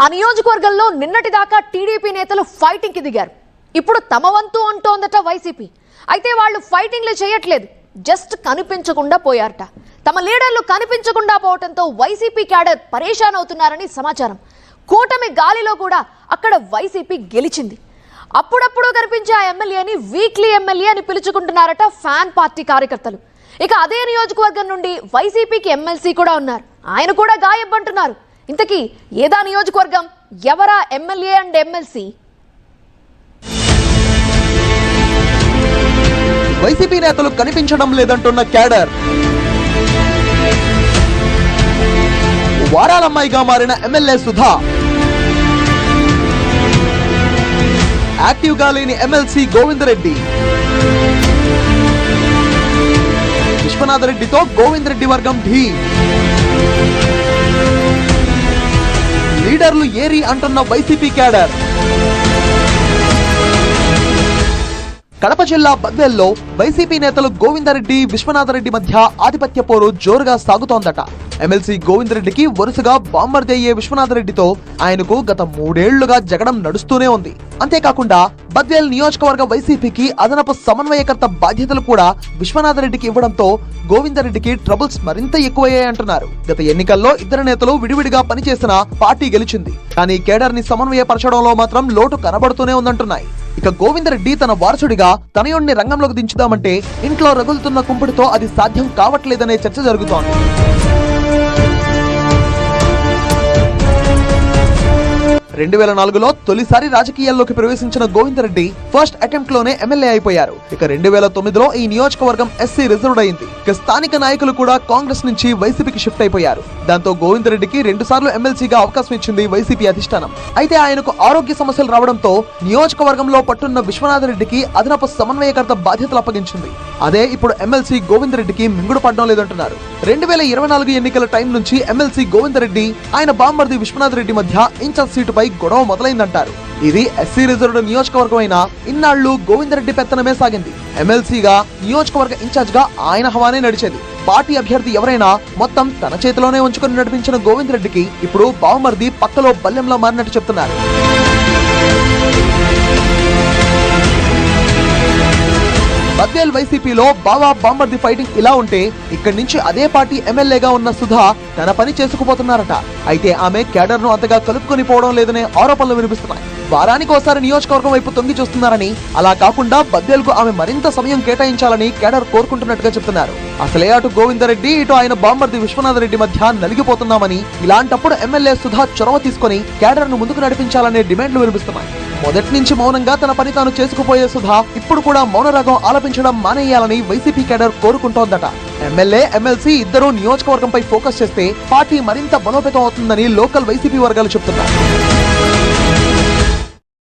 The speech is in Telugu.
ఆ నియోజకవర్గంలో నిన్నటిదాకా టీడీపీ నేతలు ఫైటింగ్ కి దిగారు. ఇప్పుడు తమ వంతు అంటోందట వైసీపీ. అయితే వాళ్ళు ఫైటింగ్లు చేయట్లేదు, జస్ట్ కనిపించకుండా పోయారట. తమ లీడర్లు కనిపించకుండా పోవడంతో వైసీపీ క్యాడర్ పరేషాన్ అవుతున్నారని సమాచారం. కూటమి గాలిలో కూడా అక్కడ వైసీపీ గెలిచింది. అప్పుడప్పుడు కనిపించే ఆ ఎమ్మెల్యేని వీక్లీ ఎమ్మెల్యే అని పిలుచుకుంటున్నారట ఫ్యాన్ పార్టీ కార్యకర్తలు. ఇక అదే నియోజకవర్గం నుండి వైసీపీకి ఎమ్మెల్సీ కూడా ఉన్నారు, ఆయన కూడా గాయబంటున్నారు. ఇంతకీ ఏదా నియోజకవర్గం, ఎవరా ఎమ్మెల్యే అండ్ ఎమ్మెల్సీ? వైసీపీ నేతలు కనిపించడం లేదంటున్న క్యాడర్, వారాలమ్మాయిగా మారిన ఎమ్మెల్యే సుధా, యాక్టివ్ గా లేని ఎమ్మెల్సీ గోవిందరెడ్డి, విశ్వనాథరెడ్డితో గోవిందరెడ్డి వర్గం ఢీ, లీడర్లు ఏరి అంటున్న వైసీపీ క్యాడర్. కడప జిల్లా బద్వేల్లో వైసీపీ నేతలు గోవిందరెడ్డి, విశ్వనాథరెడ్డి మధ్య ఆధిపత్య పోరు జోరుగా సాగుతోందట. ఎమ్మెల్సీ గోవిందరెడ్డికి వరుసగా బామ్మర్ది అయ్యే విశ్వనాథరెడ్డితో ఆయనకు గత 3 ఏళ్లుగా జగడం నడుస్తూనే ఉంది. అంతేకాకుండా బద్వేల్ నియోజకవర్గ వైసీపీకి అదనపు సమన్వయకర్త బాధ్యతలు కూడా విశ్వనాథరెడ్డికి ఇవ్వడంతో గోవిందరెడ్డికి ట్రబుల్స్ మరింత ఎక్కువయ్యాయంటున్నారు. గత ఎన్నికల్లో ఇద్దరు నేతలు విడివిడిగా పనిచేసిన పార్టీ గెలిచింది, కానీ కేడర్ ని సమన్వయపరచడంలో మాత్రం లోటు కనబడుతూనే ఉందంటున్నాయి. ఇక గోవిందరెడ్డి తన వారసుడిగా తనయుణ్ణి రంగంలోకి దించుదామంటే ఇంట్లో రగులుతున్న కుంపటితో అది సాధ్యం కావట్లేదనే చర్చ జరుగుతోంది. 2004లో తొలిసారి రాజకీయాల్లోకి ప్రవేశించిన గోవిందరెడ్డి ఫస్ట్ అటెంప్ట్ లోనే ఎమ్మెల్యే అయిపోయారు. ఇక 2009లో ఈ నియోజకవర్గం ఎస్సీ రిజర్వ్డ్ అయింది. ఇక స్థానిక నాయకులు కూడా కాంగ్రెస్ నుంచి వైసీపీకి షిఫ్ట్ అయిపోయారు. దాంతో గోవిందరెడ్డికి 2 సార్లు ఎమ్మెల్సీగా అవకాశం ఇచ్చింది వైసీపీ అధిష్టానం. అయితే ఆయనకు ఆరోగ్య సమస్యలు రావడంతో నియోజకవర్గంలో పట్టున్న విశ్వనాథరెడ్డికి అదనపు సమన్వయకర్త బాధ్యతలు అప్పగించింది. అదే ఇప్పుడు ఎమ్మెల్సీ గోవిందరెడ్డికి మింగుడు పడడం లేదంటున్నారు. 2024 ఎన్నికల టైం నుంచి ఎమ్మెల్సీ గోవిందరెడ్డి, ఆయన బామ్మర్ది విశ్వనాథరెడ్డి మధ్య ఇన్ఛార్జ్ సీటుపై గొడవ మొదలైందంటారు. ఇది ఎస్సీ రిజర్వ్డ్ నియోజకవర్గం అయినా ఇన్నాళ్లు గోవిందరెడ్డి పెత్తనమే సాగింది. ఎమ్మెల్సీగా నియోజకవర్గ ఇన్ఛార్జ్ గా ఆయన హవానే నడిచేది. పార్టీ అభ్యర్థి ఎవరైనా మొత్తం తన చేతిలోనే ఉంచుకుని నడిపించిన గోవిందరెడ్డికి ఇప్పుడు బామ్మర్ది పక్కలో బల్లెంలా మారినట్టు చెప్తున్నారు. బద్వేల్ వైసీపీలో బావా బామ్మర్ది ఫైటింగ్ ఇలా ఉంటే, ఇక్కడి నుంచి అదే పార్టీ ఎమ్మెల్యేగా ఉన్న సుధా తన పని చేసుకుపోతున్నారట. అయితే ఆమె క్యాడర్ ను అంతగా కలుపుకొని పోవడం లేదనే ఆరోపణలు వినిపిస్తున్నాయి. వారానికి ఒకసారి నియోజకవర్గం వైపు తొంగి చూస్తున్నారని, అలా కాకుండా బద్వేల్ కు ఆమె మరింత సమయం కేటాయించాలని క్యాడర్ కోరుకుంటున్నట్టుగా చెప్తున్నారు. అసలే అటు గోవిందరెడ్డి, ఇటు ఆయన బామ్మర్ది విశ్వనాథరెడ్డి మధ్య నలిగిపోతున్నామని, ఇలాంటప్పుడు ఎమ్మెల్యే సుధా చొరవ తీసుకుని క్యాడర్ ను ముందుకు నడిపించాలనే డిమాండ్లు వినిపిస్తున్నాయి. మొదటి నుంచి మౌనంగా తన పని తాను చేసుకుపోయే సుధా ఇప్పుడు కూడా మౌనరాగం ఆలపించడం మానేయాలని వైసీపీ క్యాడర్ కోరుకుంటోందట. ఎమ్మెల్యే, ఎమ్మెల్సీ ఇద్దరూ నియోజకవర్గంపై ఫోకస్ చేస్తే పార్టీ మరింత బలోపేతం అవుతుందని లోకల్ వైసీపీ వర్గాలు చెబుతున్నారు.